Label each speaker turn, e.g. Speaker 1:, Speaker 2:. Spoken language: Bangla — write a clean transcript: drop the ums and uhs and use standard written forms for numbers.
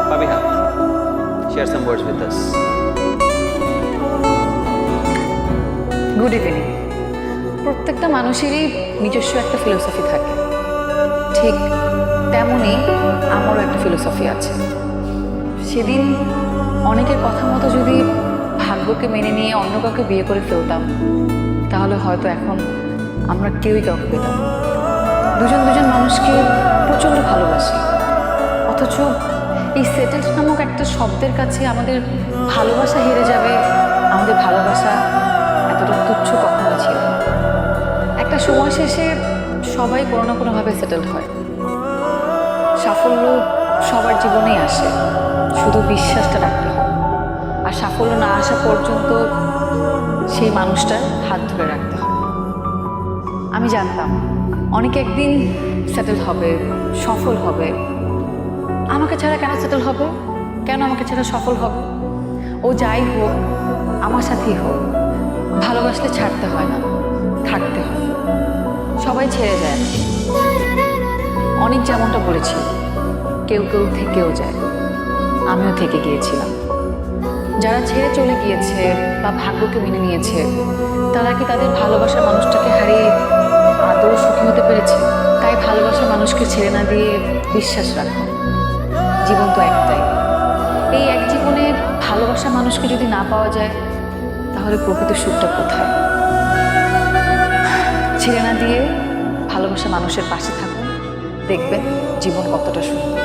Speaker 1: Fabiha, share some words with us.
Speaker 2: Good evening. প্রত্যেকটা মানুষেরই নিজস্ব একটা ফিলোসফি থাকে, ঠিক তেমনই আমারও একটা ফিলোসফি আছে। সেদিন অনেকের কথা মতো যদি ভাগ্যকে মেনে নিয়ে অন্য কাউকে বিয়ে করে ফেলতাম, তাহলে হয়তো এখন আমরা কেউই কাউকে পেতাম না। দুজন দুজন মানুষকে প্রচণ্ড ভালোবাসি, অথচ এই সেটেলড নামক একটা শব্দের কাছে আমাদের ভালোবাসা হেরে যাবে, আমাদের ভালোবাসা এতটা তুচ্ছ কখনো ছিল না। একটা সময় শেষে সবাই কোনো না কোনোভাবে সেটেলড হয়। সাফল্য সবার জীবনেই আসে, শুধু বিশ্বাসটা রাখতে হয়। আর সাফল্য না আসা পর্যন্ত সেই মানুষটার হাত ধরে রাখতে হয়। আমি জানতাম অনেকে একদিন সেটেল হবে, সফল হবে। আমাকে ছাড়া কেন সেটেল হবে, কেন আমাকে ছাড়া সফল হবে? ও যাই হোক, আমার সাথেই হোক। ভালোবাসলে ছাড়তে হয় না, থাকতে হয়। সবাই ছেড়ে যায় না। অনেক যেমনটা বলেছি, কেউ কেউ থেকেও যায়, আমিও থেকে গিয়েছিলাম। যারা ছেড়ে চলে গিয়েছে বা ভাগ্যকে মেনে নিয়েছে, তারা কি তাদের ভালোবাসার মানুষটাকে হারিয়ে আদৌ সুখী হতে পেরেছে? তাই ভালোবাসার মানুষকে ছেড়ে না দিয়ে বিশ্বাস রাখো। জীবন তো একটাই। এই এক জীবনে ভালোবাসার মানুষকে যদি না পাওয়া যায়, তাহলে প্রকৃত সুখটা কোথায়? ছেড়ে না দিয়ে ভালোবাসা মানুষের পাশে থাকুন, দেখবেন জীবন কতটা সুন্দর।